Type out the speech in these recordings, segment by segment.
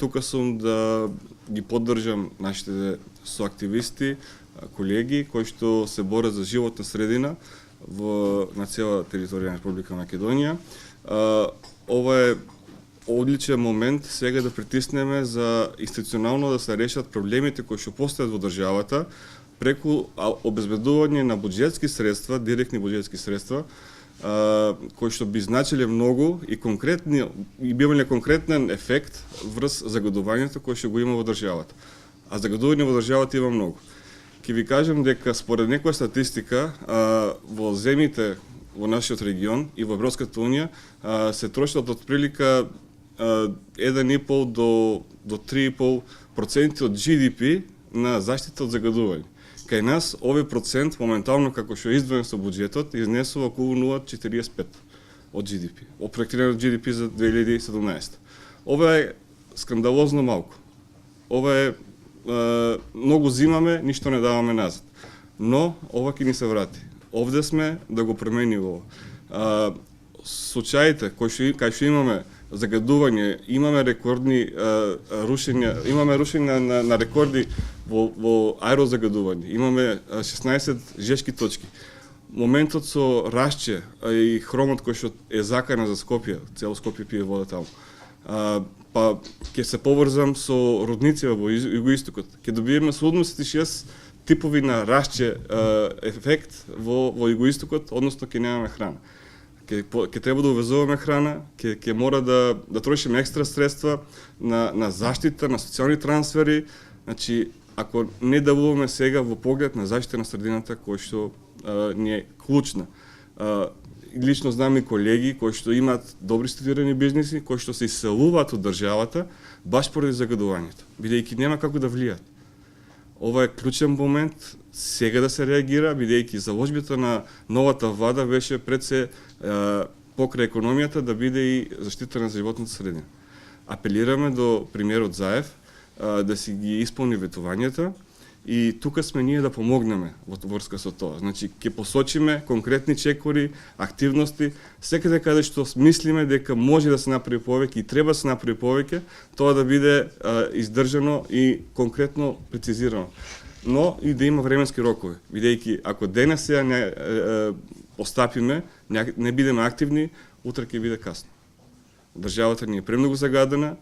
тука сум да ги поддржам нашите соактивисти, колеги кои што се борат за животна средина на цела територија на Република Македонија. Ова е одличен момент сега да притиснеме за институционално да се решат проблемите кои што постојат во државата преку обезбедување на буџетски средства, директни буџетски средства, кои што би значиле многу и конкретни и би имале конкретен ефект врз загадувањето кое што го има во државата. А загадување во државата има многу. Ќе ви кажам дека според некоја статистика во земјите во нашиот регион и во Европската унија се трошат од прилика 1,5 до 3,5% од GDP на заштита од загадување. Кај нас овој процент моментално како што е издвоен со буџетот изнесува околу 0,45 од GDP, од проектираниот GDP за 2017. Ова е скандалозно малку. Ова е многу зимаме, ништо не даваме назад. Но ова ќе ни се врати. Овде сме да го промениме ова. Случаите кај што имаме загадување, имаме рекордни рушења, имаме рушење на рекорди во аерозагадување. Имаме 16 жешки точки. Моментот со Рашче и хромот кој што е закана за Скопје, цело Скопје пие вода таму. Па ќе се поврзам со родници во југоистокот. Ќе добиеме 76 типови на Рашче ефект во југоистокот, односно ќе немаме храна. Ќе треба да увезуваме храна, ќе мора да трошиме екстра средства на заштита, на социјални трансфери. Значи, ако не давуваме сега во поглед на заштита на средината кој што ни е клучна. Лично знам и колеги кои што имаат добри структурирани бизниси, кои што се иселуваат од државата баш поради загадувањето, бидејќи нема како да влијат. Ова е клучен момент сега да се реагира, бидејќи заложбата на новата влада беше пред се покрај економијата да биде и заштита на животната средина. Апелираме до премиерот Заев да си ги исполни ветувањата и тука сме ние да помогнеме во врска со тоа. Значи, ќе посочиме конкретни чекори, активности, секаде каде што мислиме дека може да се направи повеќе и треба да се направи повеќе, тоа да биде издржано и конкретно прецизирано. Но и да има временски рокови, бидејќи ако денес сега не остапиме, не бидеме активни, утре ќе биде касно. Државата ни е премногу загадена,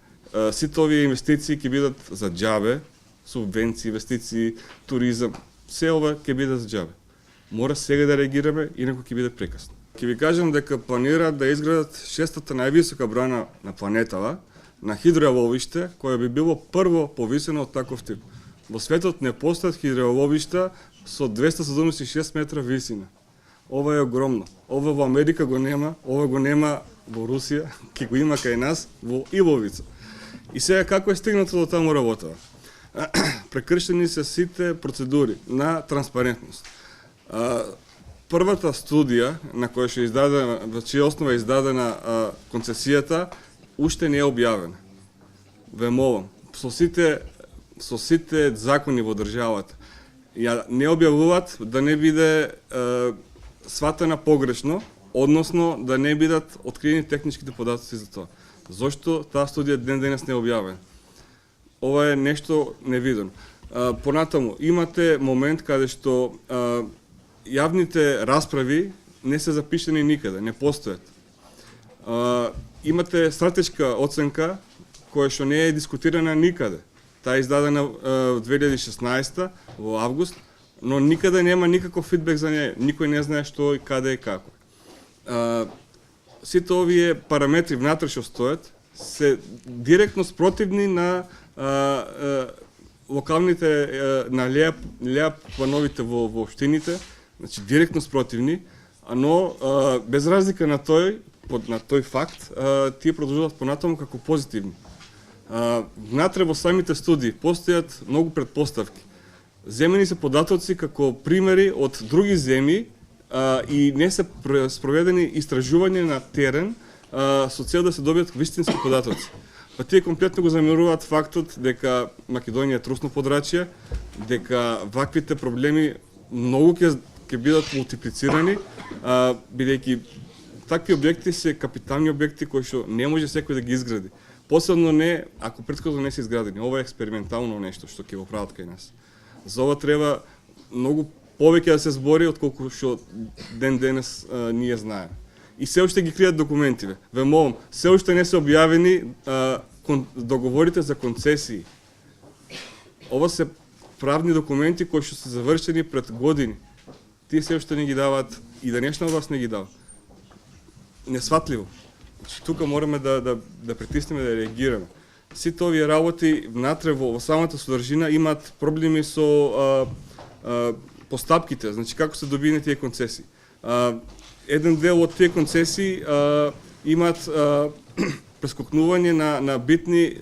сите овие инвестиции ќе бидат за џабе, субвенции, инвестиции, туризам, се ова ќе биде за џабе. Мора сега да реагираме, инаку ќе биде прекасно. Ќе ви кажам дека планираат да изградат шестата највисока брана на планетава, на хидроеловиште, кое би било прво повисено од таков тип. Во светот не постојат хидроеловишта со 276 метра висина. Ова е огромно. Ова во Америка го нема, ова го нема во Русија, ќе го има кај нас во Иловица. И сега како е стигнато до таму работава? Прекршени се сите процедури на транспарентност. Првата студија на која што е издадена, во чија основа е издадена концесијата, уште не е објавена. Ве молам, со сите закони во државата, ја не објавуваат да не биде сватена погрешно, односно да не бидат откриени техничките податоци за тоа. Зошто таа студија ден денес не е објавена? Ова е нешто невидено. Понатаму, имате момент каде што јавните расправи не се запишени никаде, не постојат. Имате стратешка оценка која што не е дискутирана никаде. Таа е издадена во 2016 во август, но никаде нема никаков фидбек за неја. Никој не знае што и каде и како. Сите овие параметри внатре што стојат се директно спротивни на локалните на ЛЕАП плановите во општините, значи директно спротивни, но без разлика на тој факт, тие продолжуваат понатаму како позитивни. Внатре во самите студии постојат многу предпоставки. Земени се податоци како примери од други земји и не се спроведени истражувања на терен со цел да се добијат вистински податоци. Па тие комплетно го замеруваат фактот дека Македонија е трусно подрачје, дека ваквите проблеми многу ќе бидат мултиплицирани, бидејќи такви објекти се капитални објекти кои што не може секој да ги изгради. Посебно не ако претходно не се изградени. Ова е експериментално нешто што ќе го прават кај нас. За ова треба многу повеќе да се збори отколку што ден денес ние знаеме. И се уште ги кријат документиве. Ве молам, се уште не се објавени договорите за концесии. Ова се правни документи кои што се завршени пред години. Тие се уште не ги даваат и денешна власт не ги дава. Несватливо. Значи, тука мораме да притиснеме, да реагираме. Сите овие работи внатре во самата содржина имаат проблеми со постапките, значи како се добиени тие концесии. Еден дел од тие концесии имаат прескокнување на битни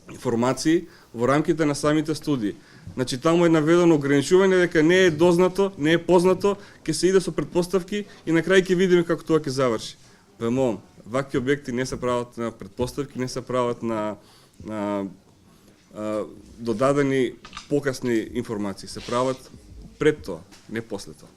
информации во рамките на самите студии. Значи таму е наведено ограничување дека не е дознато, не е познато, ќе се иде со предпоставки и на крај ќе видиме како тоа ќе заврши. Ве молам, вакви објекти не се прават на предпоставки, не се прават на додадени покасни информации, се прават пред тоа, не после тоа.